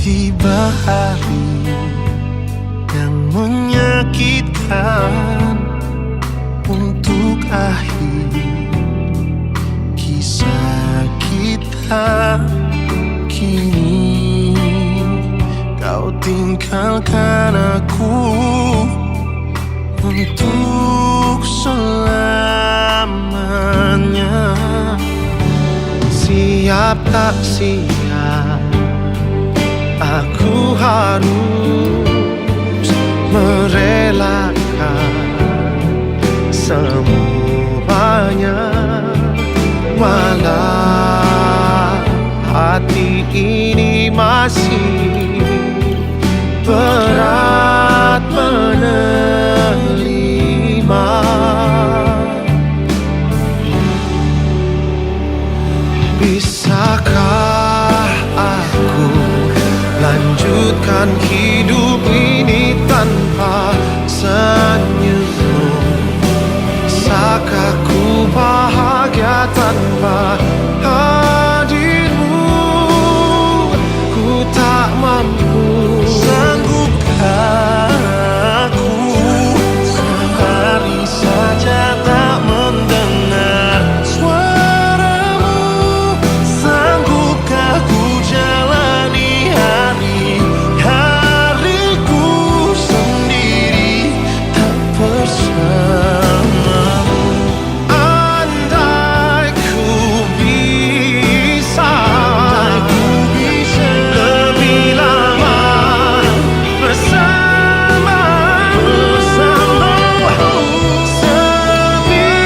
Tiba hari yang menyakitkan untuk akhir kisah kita. Kini kau tinggalkan aku untuk selamanya. Siap tak siap, aku harus merelakan semuanya. Walau hati ini masih berat menerima. Bisakah aku lanjutkan hidup ini tanpa senyum? Bisakah ku bahagia tanpa hadirmu? Ku tak mampu. Sanggupkah aku sehari saja tak mendengar suaramu? Sanggupkah ku jalani hari-hariku sendiri tak bersamamu? Andai ku bisa lebih lama bersamamu, sebisa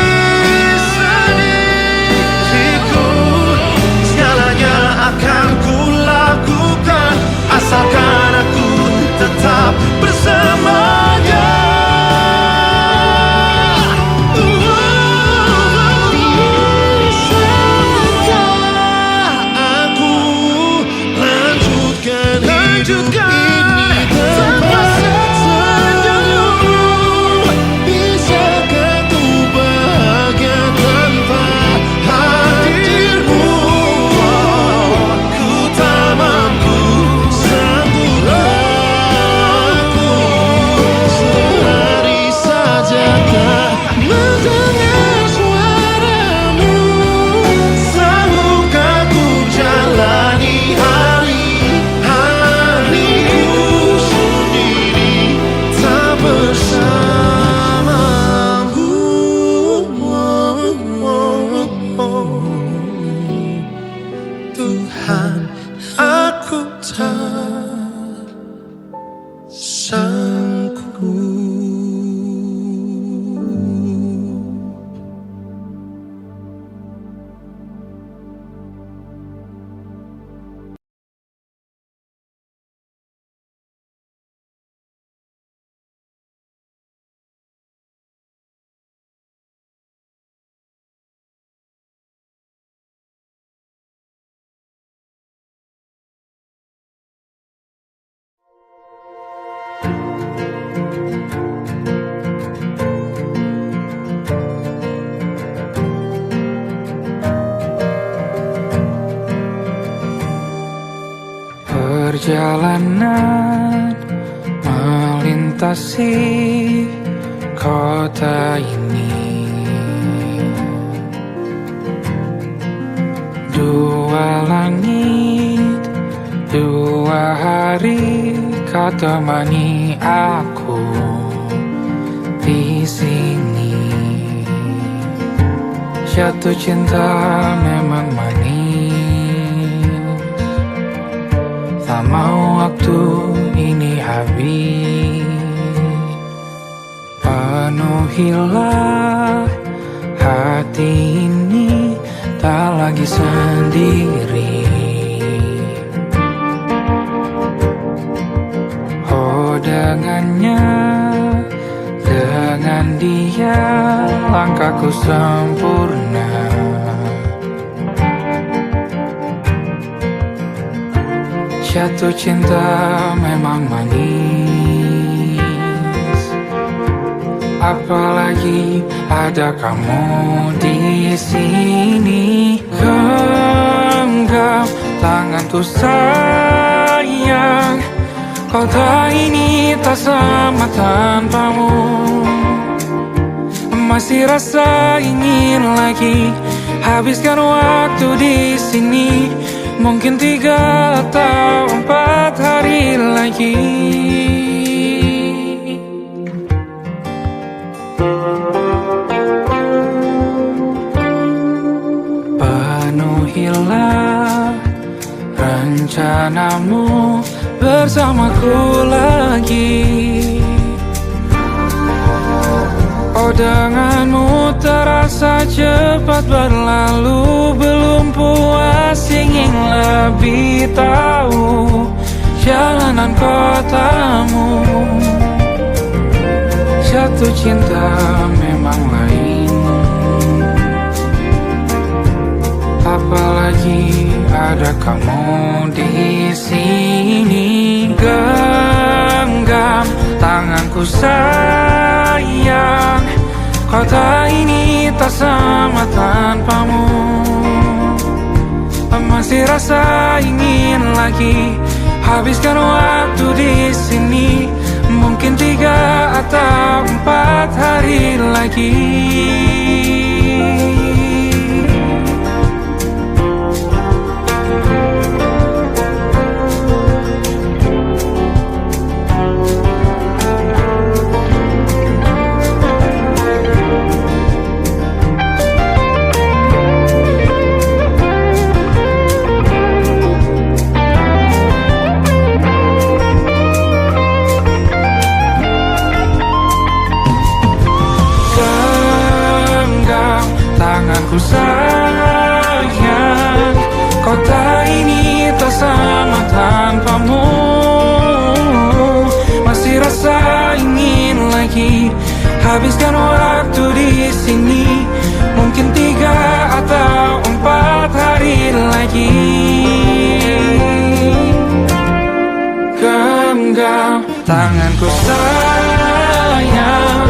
diriku segalanya akan ku lakukan asalkan aku tetap bersamanya. Bisakah aku lanjutkan hidup ini tanpa senyum? Bisakah ku bahagia tanpa hadirmu? Ku tak mampu. Sanggupkah aku sehari saja tak mendengar suaramu? Sanggupkah ku jalani hari-hariku sendiri tak bersamamu? Tuhan, aku tak sanggup. Perjalanan melintasi kota ini, dua langit, dua hari kau temani aku di sini. Jatuh cinta memang manis, tak mau waktu ini habis. Penuhilah hati ini, tak lagi sendiri. Oh dengannya, dengan dia langkahku sempurna. Jatuh cinta memang manis, apalagi ada kamu di sini. Genggam tanganku sayang, sayang, kota ini tak sama tanpamu. Masih rasa ingin lagi habiskan waktu di sini. Mungkin 3 atau 4 hari lagi. Penuhilah rencanamu bersamaku lagi. Oh, denganmu terasa cepat berlalu. Belum puas ingin lebih tahu jalanan kotamu. Jatuh cinta memang lain, apalagi ada kamu di sini. Genggam tanganku sayang, kota ini tak sama tanpamu. Masih rasa ingin lagi habiskan waktu di sini. Mungkin 3 atau 4 hari lagi. Tanganku sayang, kota ini tak sama tanpamu. Masih rasa ingin lagi habiskan waktu di sini. Mungkin 3 atau 4 hari lagi. Genggam tanganku sayang,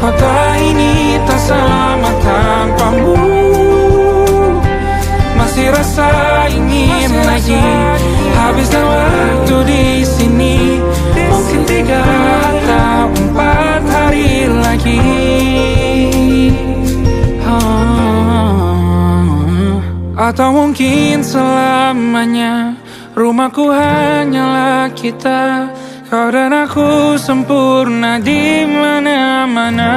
kota ini tak sama tanpamu. Masih rasa ingin lagi habiskan waktu di sini. Mungkin 3 atau 4 hari lagi. Atau mungkin selamanya. Rumahku hanyalah kita, kau dan aku sempurna di mana-mana.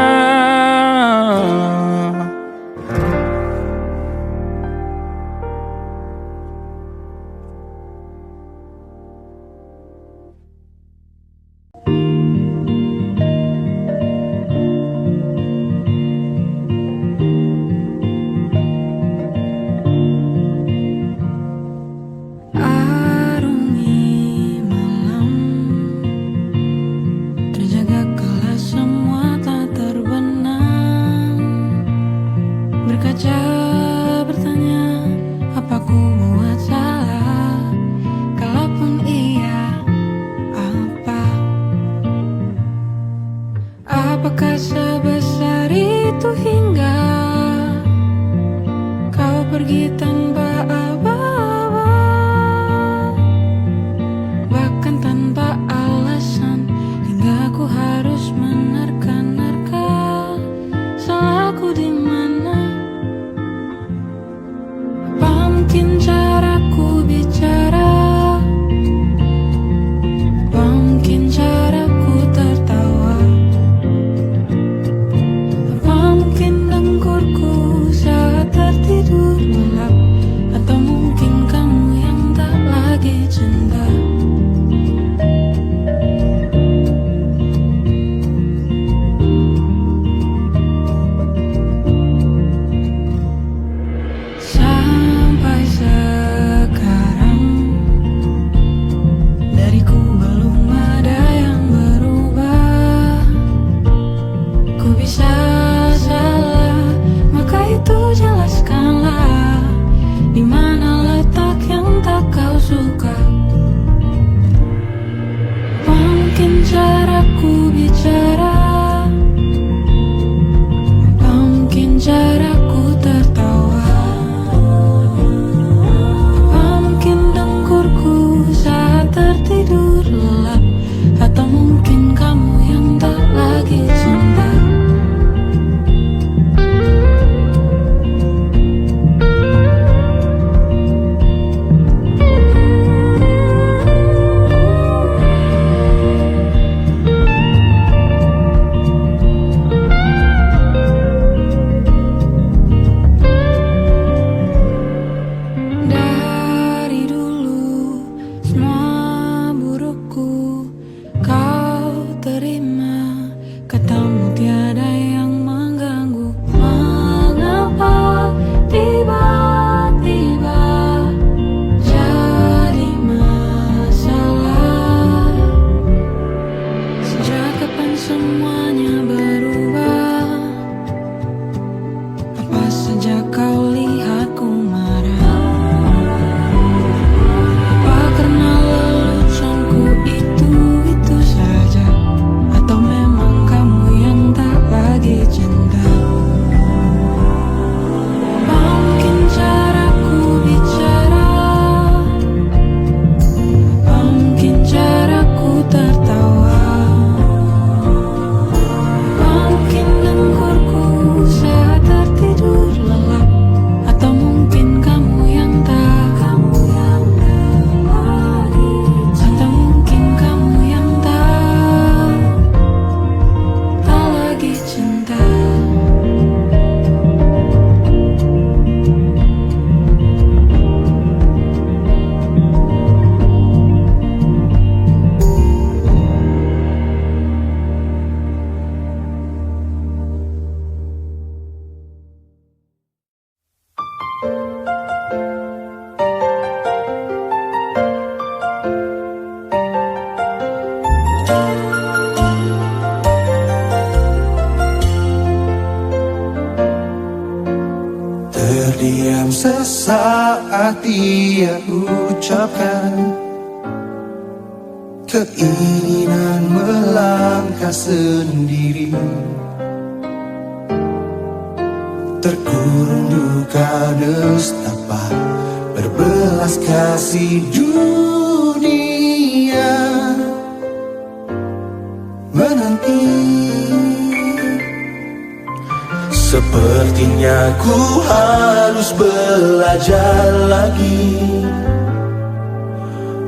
hati yang ucapkan, keinginan melangkah sendiri, terkurung duka nestapa, berbelas kasih dunia menanti. Sepertinya ku harus belajar lagi,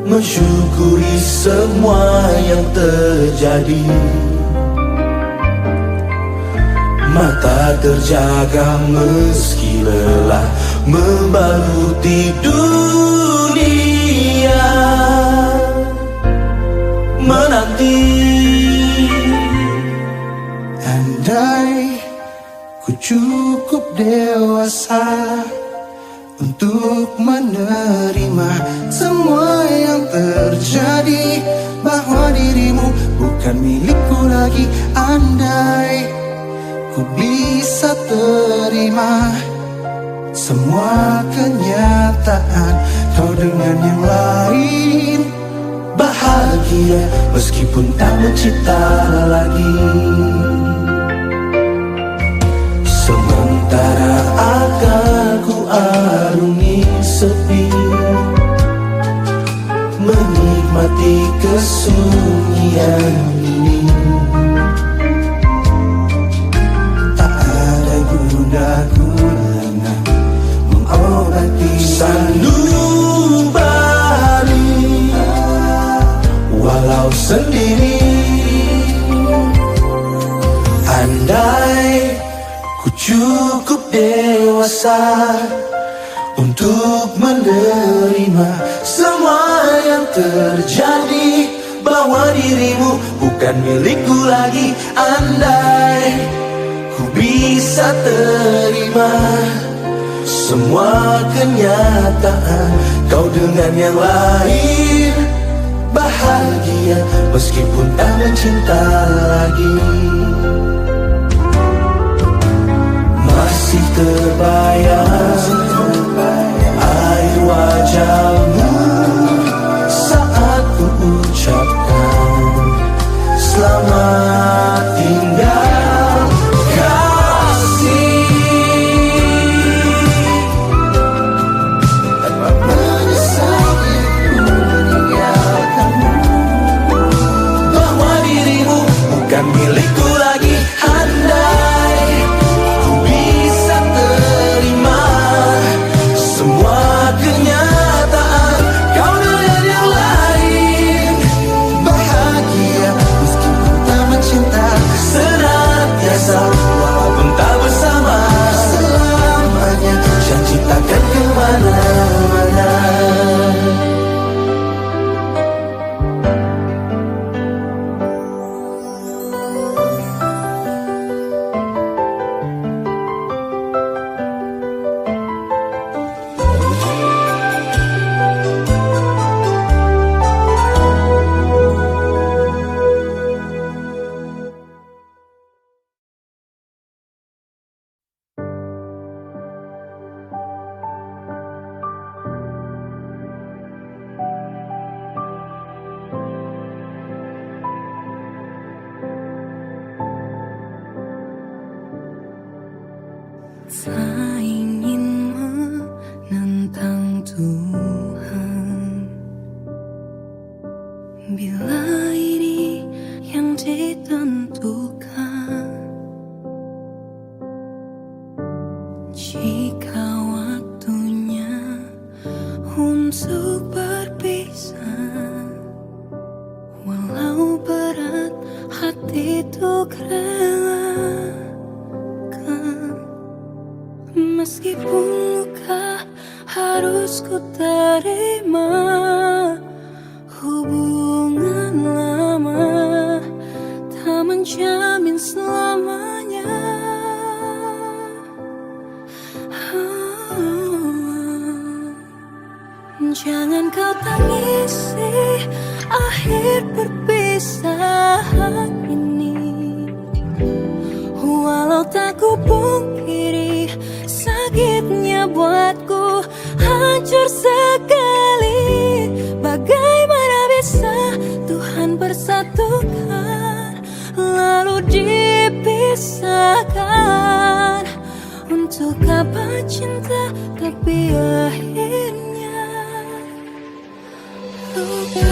mensyukuri semua yang terjadi. Mata terjaga meski lelah membaluti dunia menanti. Andai ku cukup dewasa untuk menerima semua yang terjadi, bahwa dirimu bukan milikku lagi. Andai ku bisa terima semua kenyataan, kau dengan yang lain bahagia meskipun tak mencinta lagi. Sementara akan ku arungi sepi, menikmati kesunyian ini. Tak ada guna ku lengah mengobati sanubari, walau sendiri. Andai ku cukup dewasa untuk menerima semua yang terjadi, bahwa dirimu bukan milikku lagi. Andai ku bisa terima semua kenyataan, kau dengan yang lain bahagia meskipun tak mencinta lagi. Masih terbayang air wajahmu saat ku ucapkan selamat tinggal kasih. Tanpa menyesali ku meninggalkanmu, bahwa dirimu bukan milikku lagi. Andai ku bisa terima semua kenyataan, kau dengan yang lain bahagia meskipun tak mencinta, senantiasa walaupun tak bersama selamanya, janji takkan kemana-mana. Tak ingin menentang Tuhan, bila ini yang ditentukan. Jika waktunya untuk berpisah, walau berat hati untuk relakan, meskipun luka harus ku terima. Hubungan lama tak menjamin selamanya. Jangan kau tangisi akhir perpisahan ini, walau tak ku pungkiri sakitnya buatku hancur Untuk apa cinta tapi akhirnya luka.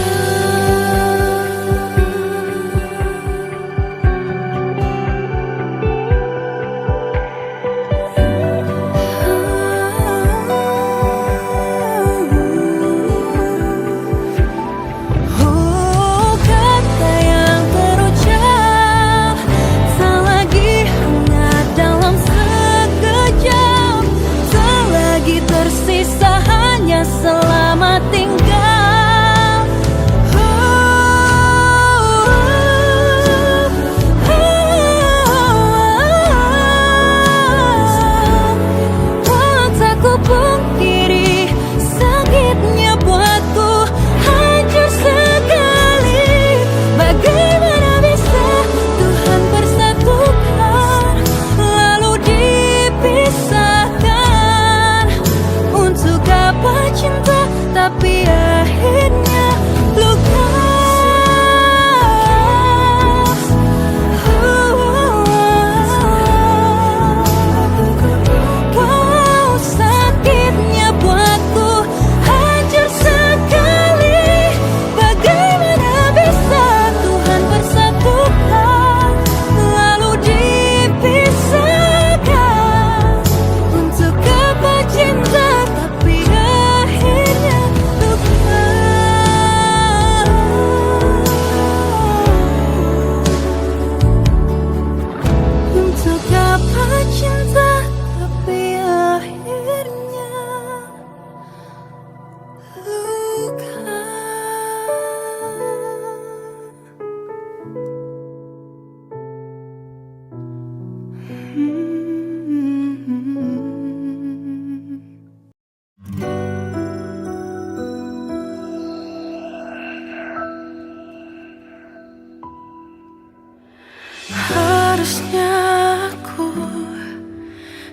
Selamat tinggal. Tak kupungkiri sakitnya buatku hancur sekali. Bagaimana bisa Tuhan persatukan lalu dipisahkan? Untuk apa cinta tapi akhirnya luka. Wow, sakitnya buatku hancur sekali. Bagaimana bisa Tuhan persatukan lalu dipisahkan? Untuk apa cinta tapi akhirnya luka. Untuk apa cinta tapi akhirnya luka. Harusnya aku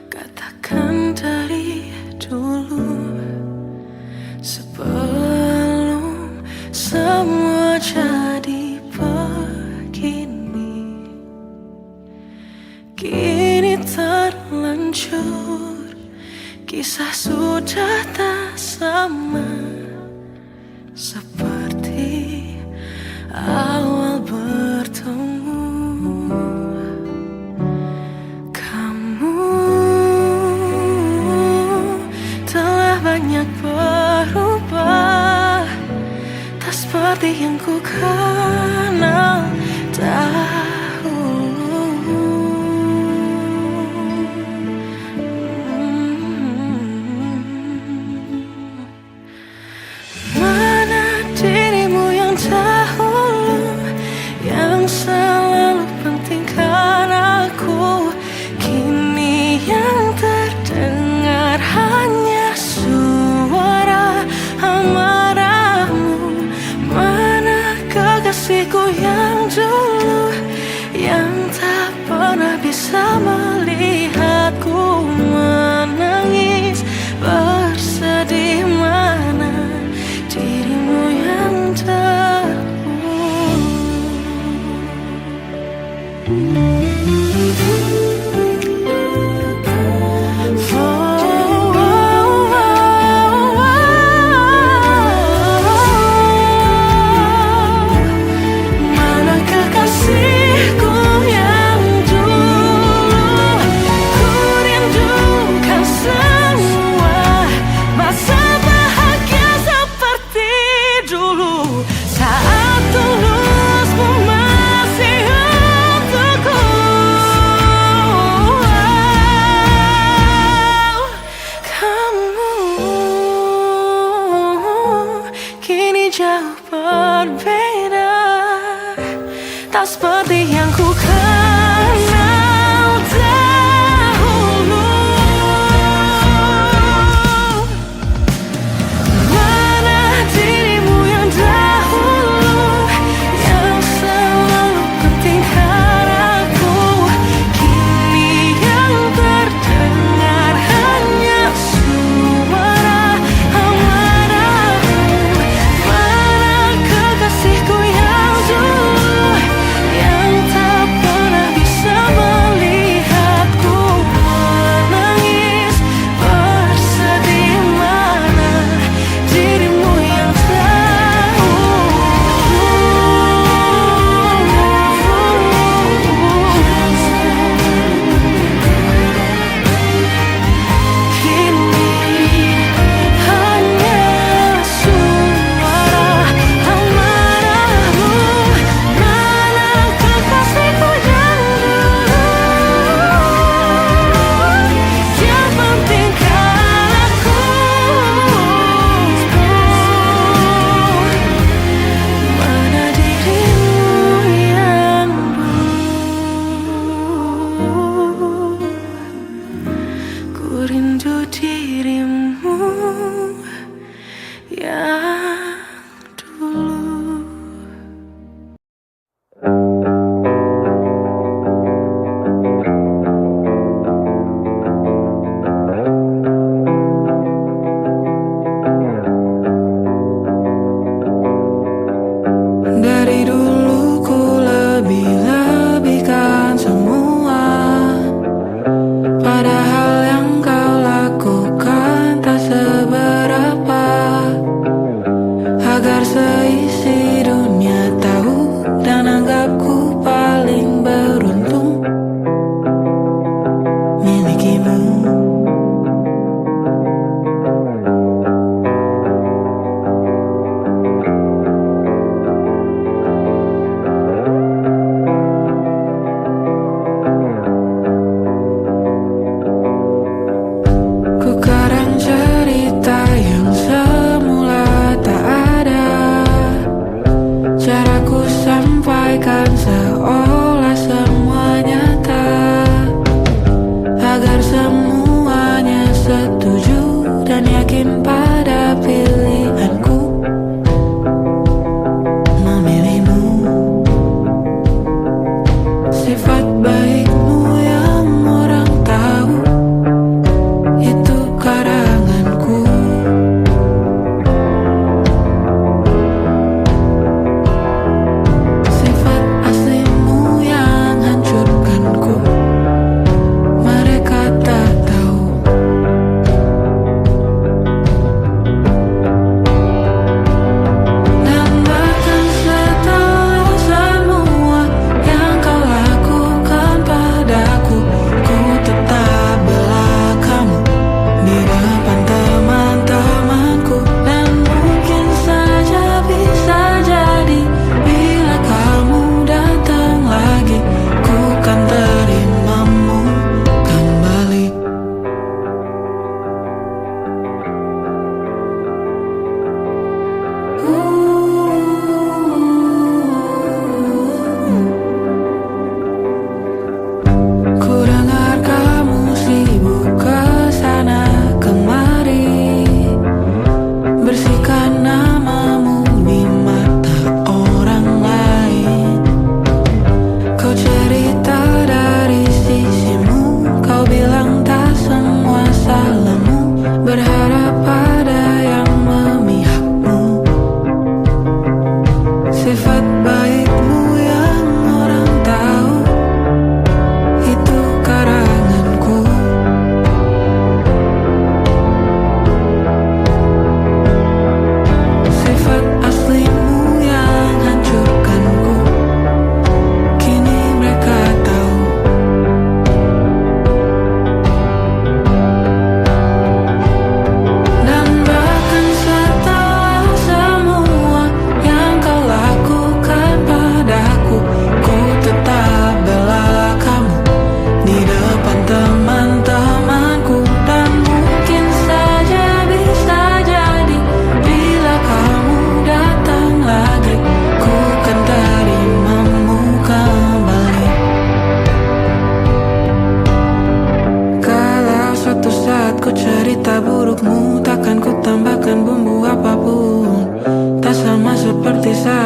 katakan dari dulu, sebelum semua jadi begini. Kini terlanjur, kisah sudah tak sama seperti awal bertemu. Banyak berubah, tak seperti yang ku kenal dahulu. Mana dirimu yang dahulu, yang selalu pentingkan aku, kini yang terdengar hanya suara amarahmu. Mana kekasihku yang dulu, yang tak pernah bisa melihatku menangis bersedih? Mana dirimu yang dahulu? Jauh berbeda, tak seperti yang ku kenal dahulu. Mana dirimu yang dahulu, yang selalu pentingkan aku, kini yang terdengar hanya suara amarahmu. Mana kekasihku yang dulu, yang tak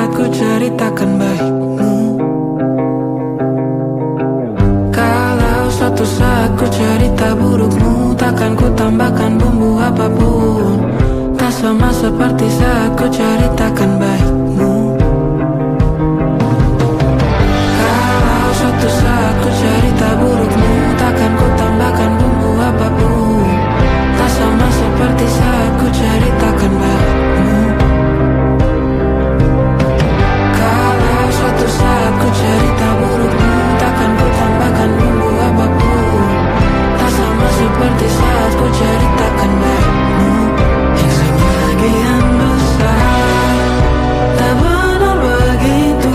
saat ku ceritakan baikmu. Kalau suatu saat ku cerita burukmu, takkan ku tambahkan bumbu apapun. Tak sama seperti saat ku ceritakan baikmu. Kalau suatu saat ku cerita burukmu, takkan ku tambahkan bumbu apapun. Tak sama seperti saat ku ceritakan baikmu. Kalau suatu saat ku cerita burukmu, takkan ku tambahkan bumbu apapun. Tak sama seperti saat ku ceritakan baikmu. Yang sebagian besar tak benar begitu.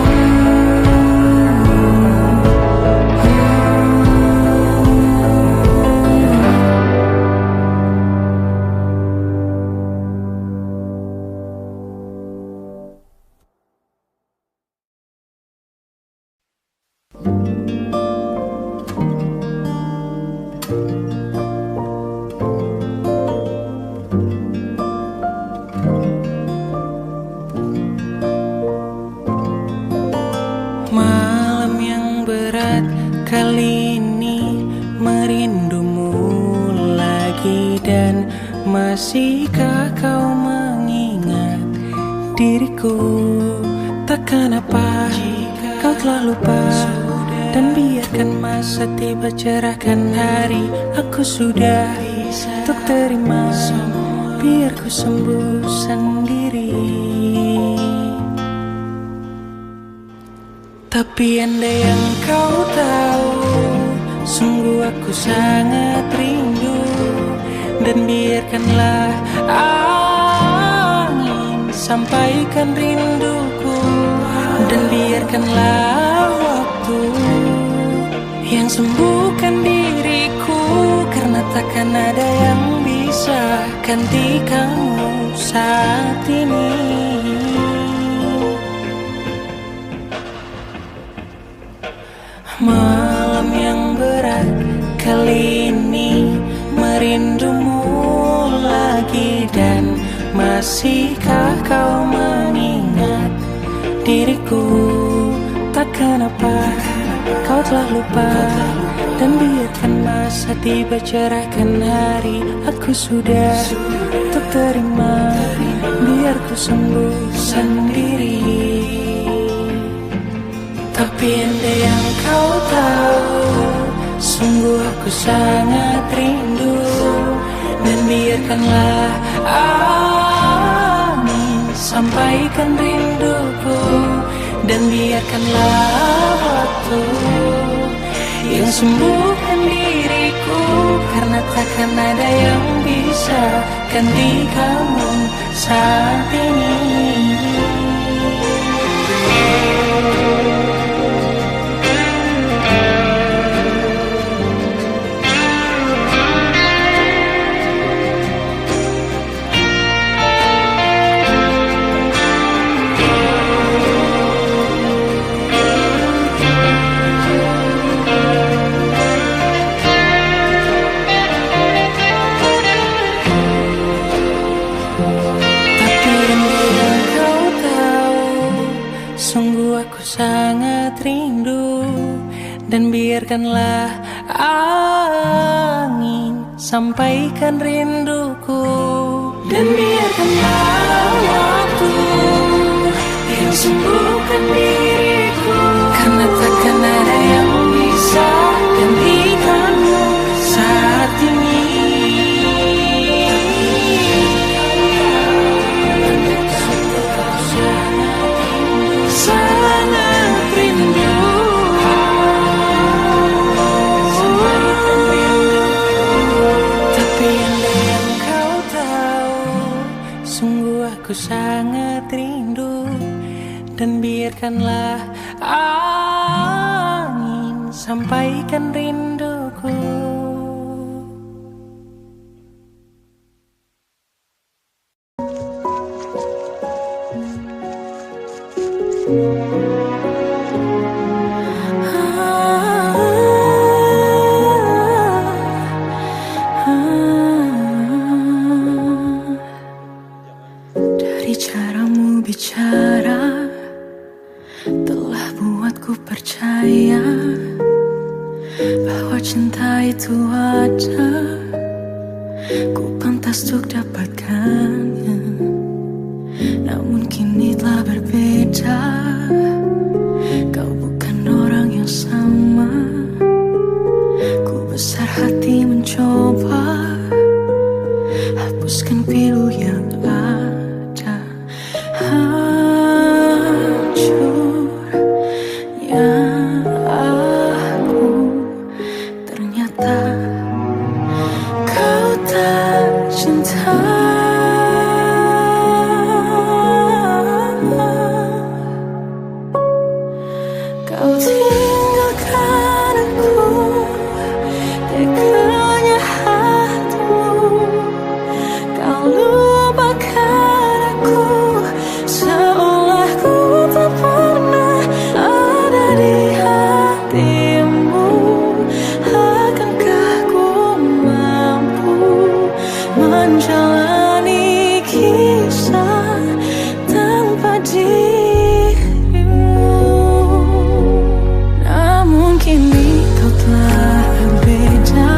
Malam yang berat kali ini merindumu lagi. Dan masihkah kau mengingat diriku? Takkan apa kau telah lupa. Dan biarkan masa tiba cerahkan hari. Aku sudah untuk terima, biar ku sembuh sendiri. Tapi andai yang kau tahu, sungguh aku sangat rindu. Dan biarkanlah angin sampaikan rinduku. Dan biarkanlah waktu yang sembuhkan diriku. Karena takkan ada yang bisa ganti kamu saat ini. Malam yang berat kali ini merindumu lagi. Dan masihkah kau mengingat diriku? Takkan apa kau telah lupa. Dan biarkan masa tiba cerahkan hari. Aku sudah untuk terima, biar ku sembuh sendiri. Tapi andai yang kau tahu, sungguh aku sangat rindu. Dan biarkanlah angin sampaikan rinduku. Dan biarkanlah waktu yang sembuhkan diriku. Karena takkan ada yang bisa ganti kamu saat ini. Sangat rindu. Dan biarkanlah angin sampaikan rinduku. Dan biarkanlah waktu yang sembuhkan diriku. Karena takkan ada yang bisa gantikanmu saat ini. Sangat rindu. Tapi andai yang kau tahu, sungguh aku sangat rindu. Dan biarkanlah angin sampaikan rinduku. Dari caramu bicara percaya bahwa cinta itu ada, ku pantas untuk dapatkannya. Namun kini telah berbeda, kau bukan orang yang sama. Ku besar hati mencoba hapuskan pilu yang ada. Hancurnya aku, ternyata kau tak cinta. Kau tinggalkan aku, teganya hatimu. Kau lupakan aku, seolah ku tak pernah ada di hatimu. Akankah ku mampu menjalani kisah tanpa dirimu? Namun kini kau telah berbeda,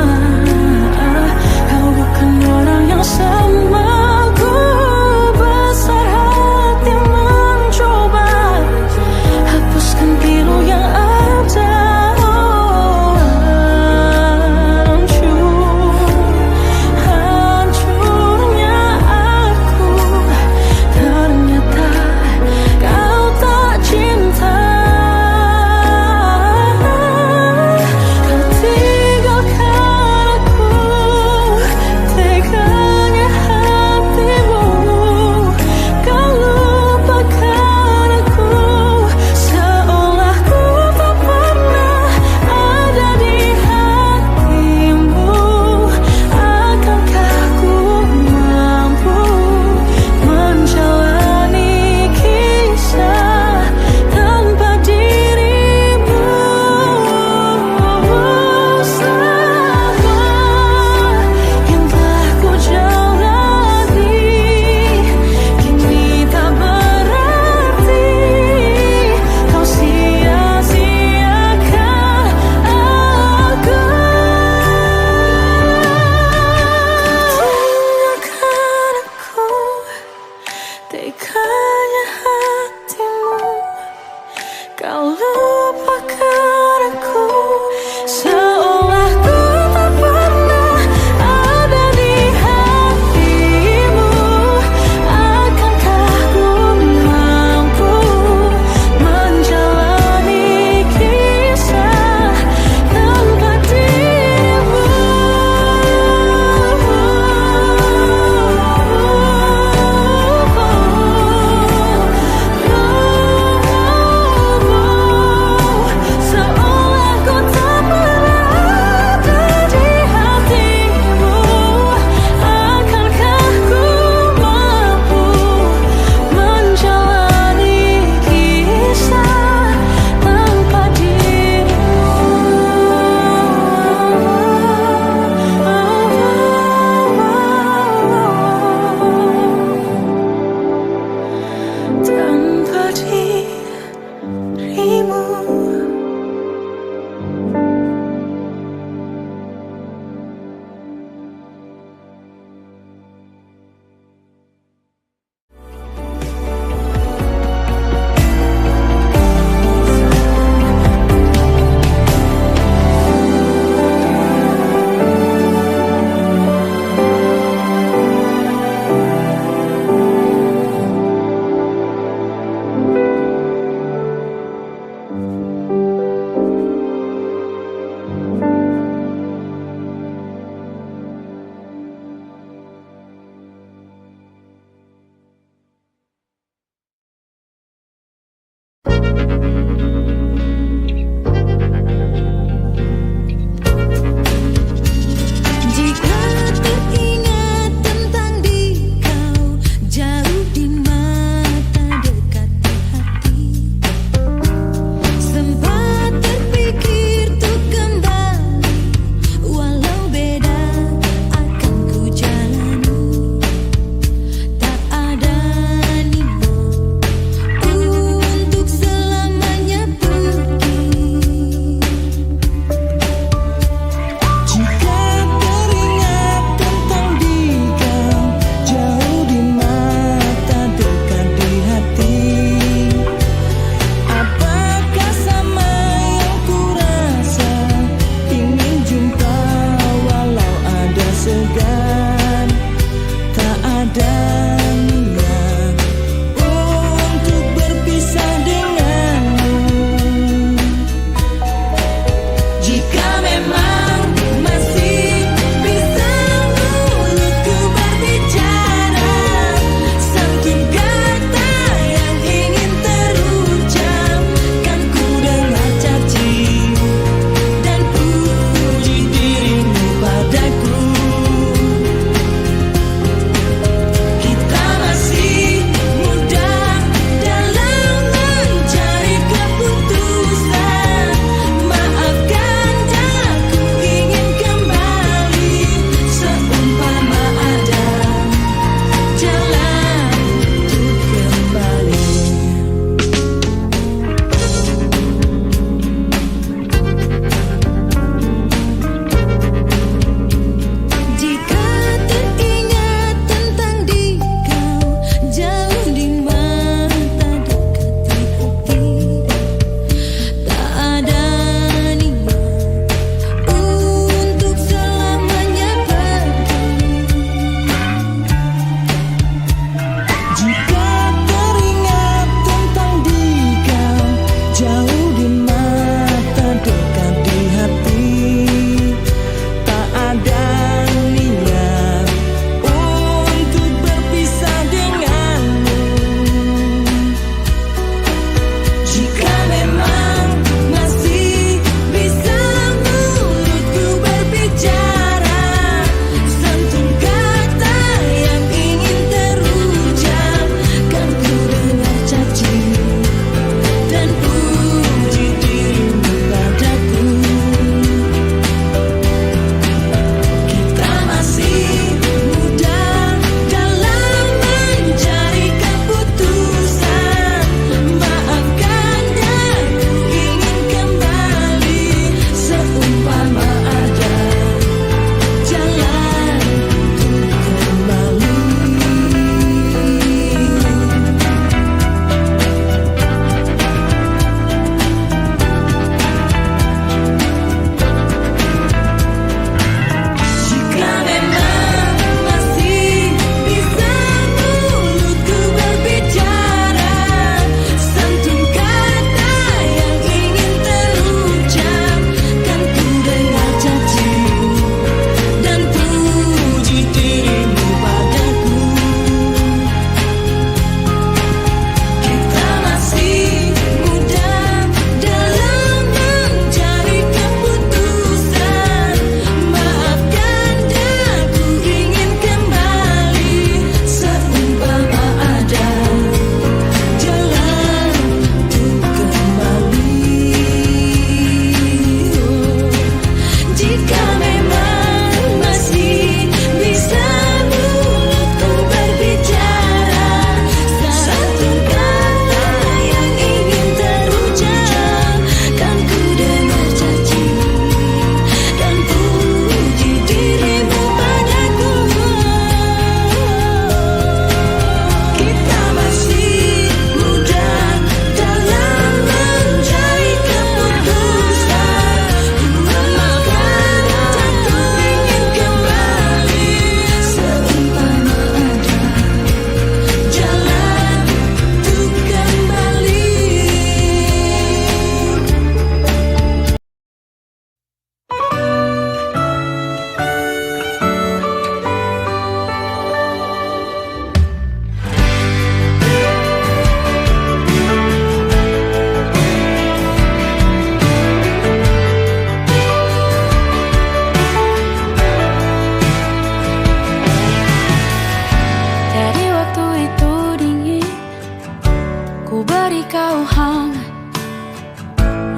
kau bukan orang yang sama. Ku besar hati mencoba hapuskan pilu yang ada. Hancurnya aku, ternyata kau tak cinta. Kau tinggalkan aku, teganya hatimu. Kau lupakan aku, seolah ku tak pernah ada di hatimu. Akankah ku mampu menjalani kisah tanpa dirimu? Selama yang telah ku jalani kini tak berarti. Kau sia-siakan aku. Tinggalkan aku, teganya hatimu. Kau lupakan aku, seolah ku tak pernah ada di hatimu. Akankah ku mampu menjalani kisah tanpa dirimu?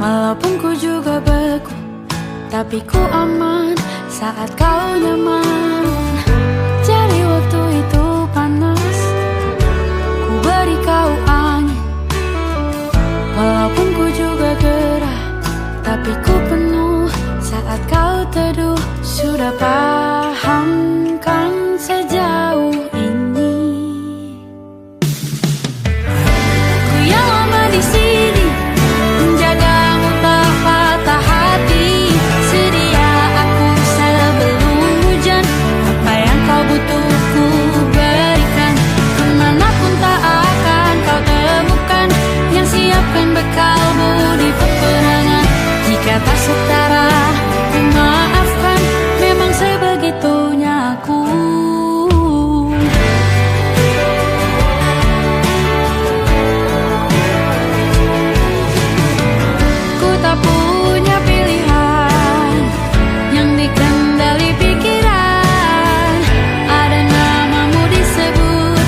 Walaupun ku juga beku, tapi ku aman saat kau nyaman. Jadi waktu itu panas, ku beri kau angin. Walaupun ku juga gerah, tapi ku penuh saat kau teduh. Sudah paham kan sejauh ini? Ku yang lama di sini, menjagamu tak patah hati. Sedia aku sebelum hujan, apa yang kau butuh ku berikan. Kemanapun tak akan kau temukan yang siapkan bekalmu di peperangan. Jika tak setara, ku maafkan. Memang sebegitunya aku. Ku tak punya pilihan yang dikendali pikiran. Ada namamu disebut,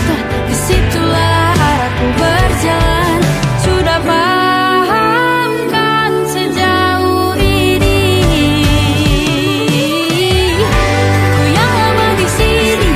disitulah arahku berjalan. Sudah paham kan sejauh ini? Ku yang lama di sini,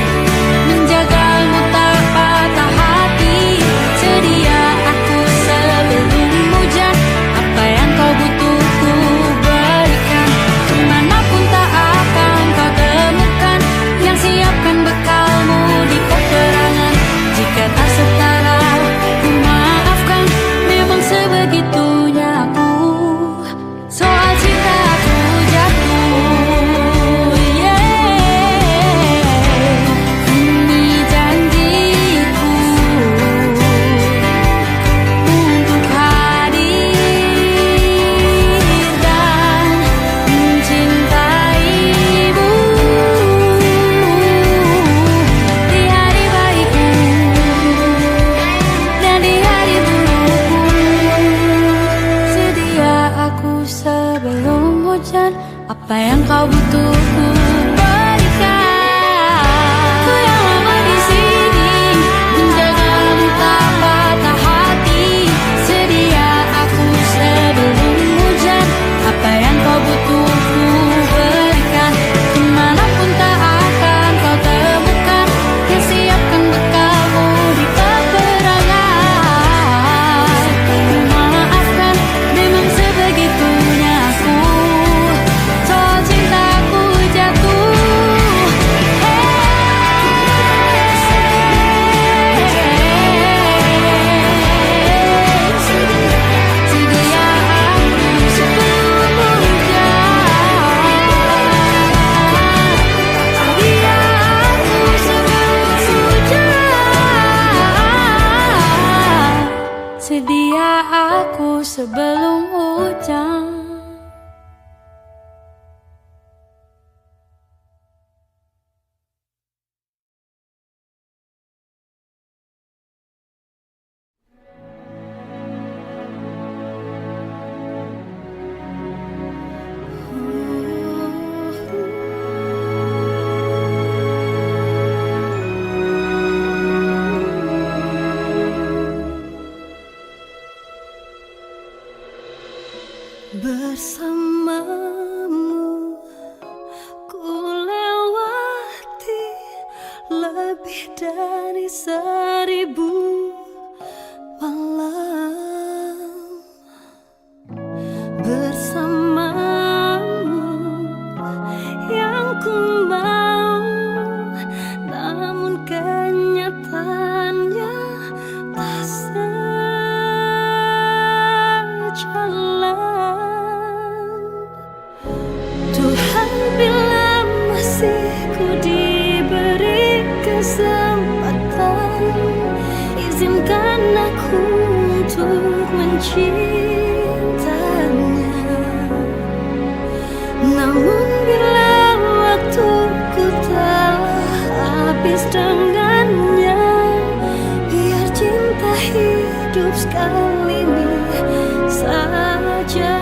menjagamu tak patah hati. Sedia aku sebelum hujan, apa yang kau butuh ku berikan. Kemanapun tak akan kau temukan yang siapkan bekalmu di peperangan. Jika tak setara, ku maafkan. Memang sebegitunya aku. Soal cinta aku jatuh, ini janjiku untuk hadir dan mencintaimu di hari baikku dan di hari burukku. Sedia aku sebelum hujan, apa yang kau butuh ku berikan. Ku yang lama di sini, menjagamu tak patah hati. Sedia aku sebelum hujan, apa yang kau butuh ku berikan. Kemanapun tak akan kau temukan yang siapkan bekalmu di peperangan. Maafkan, memang sebegitunya aku. Soal cintaku jatuh, sedia aku sebelum hujan. Sedia aku sebelum hujan. Sedia aku sebelum hujan. Bersamamu ku lewati lebih dari 1000 malam. Bersamamu yang ku mau, namun kenyataannya tak sejalan. Tuhan bila masih ku diberi kesempatan, izinkan aku untuk mencintanya. Namun bila waktuku telah habis dengannya, biar cinta hidup sekali ini saja.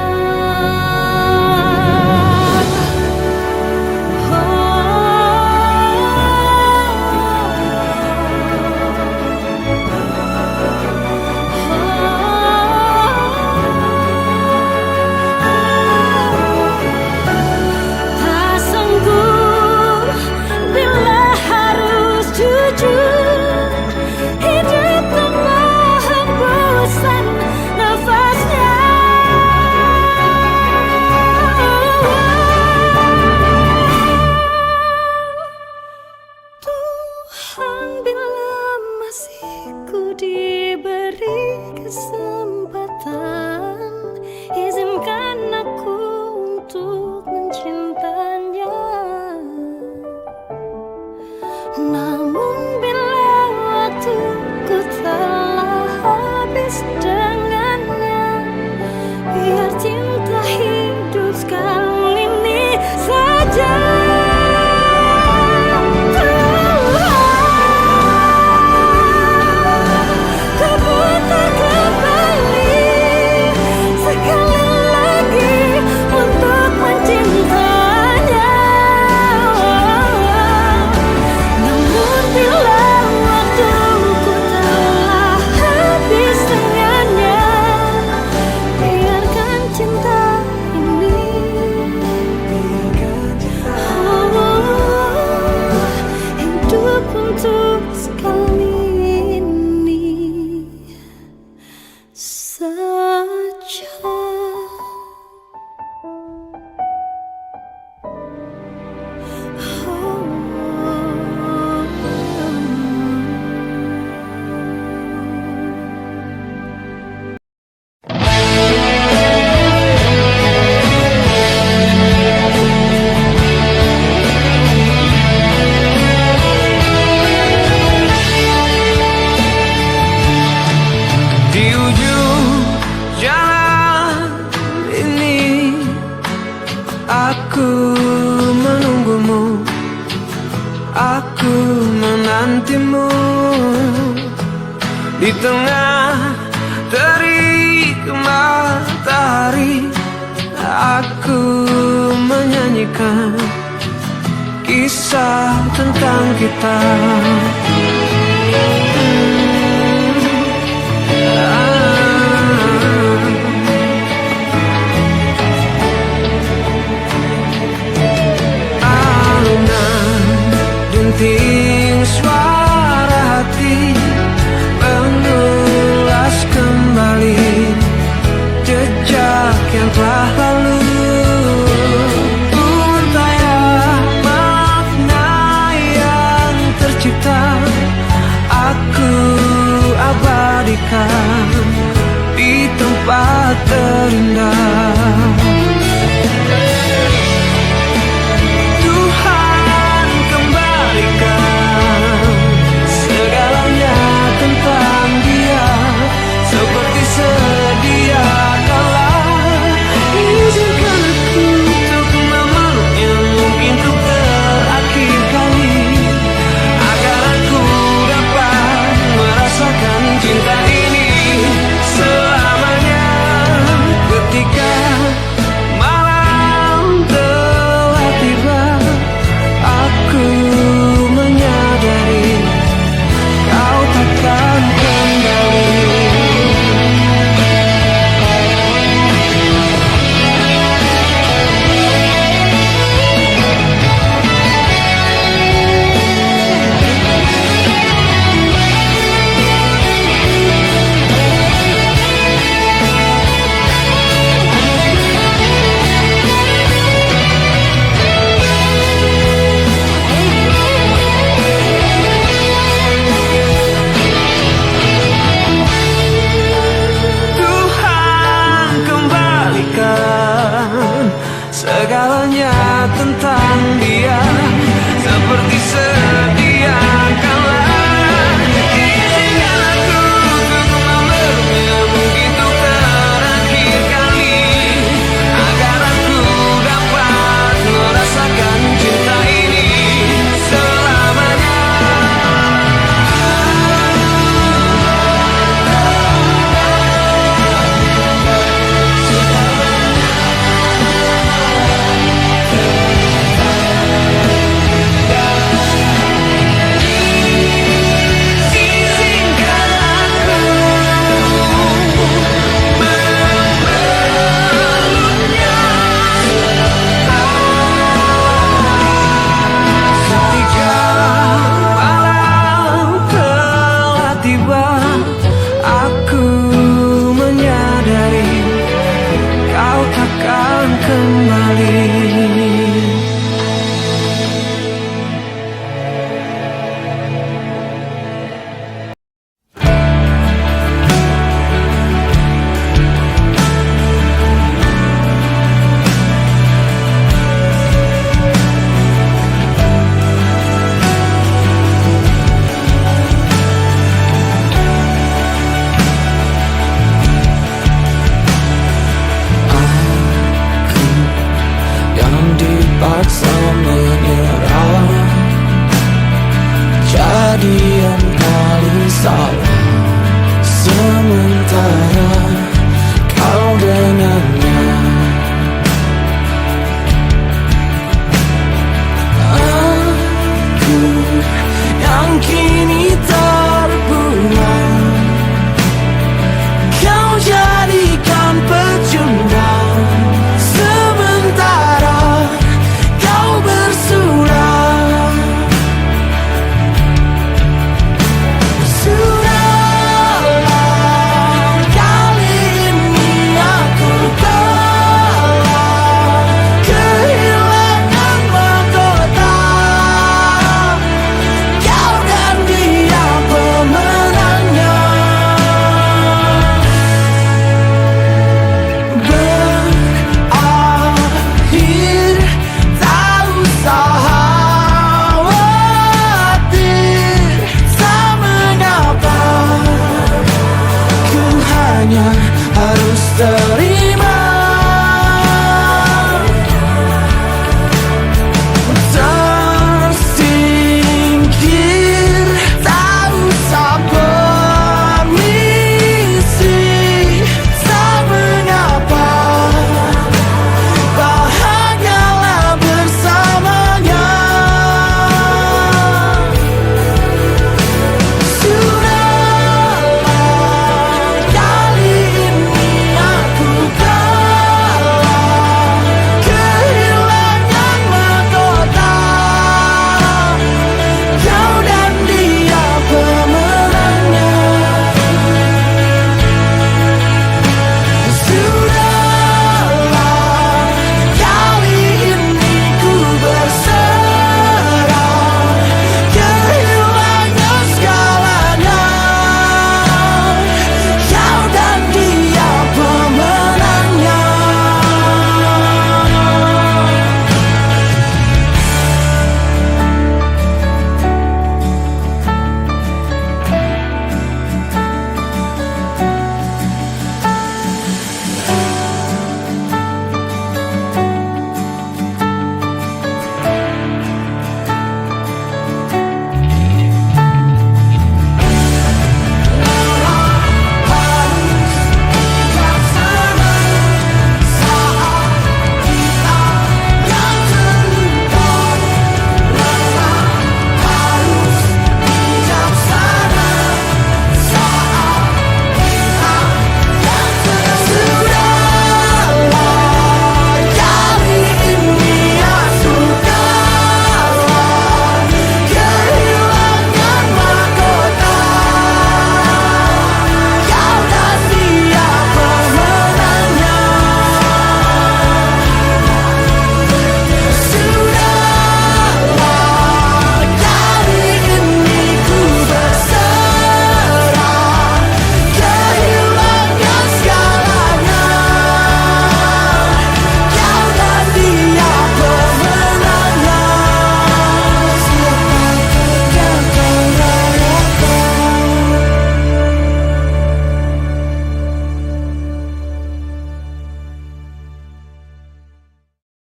Aku menunggumu, aku menantimu di tengah terik matahari. Aku menyanyikan kisah tentang kita. Alunan denting suara hati mengulas kembali jejak yang telah lalu. Untaian makna yang tercipta, aku abadikan di tempat terindah.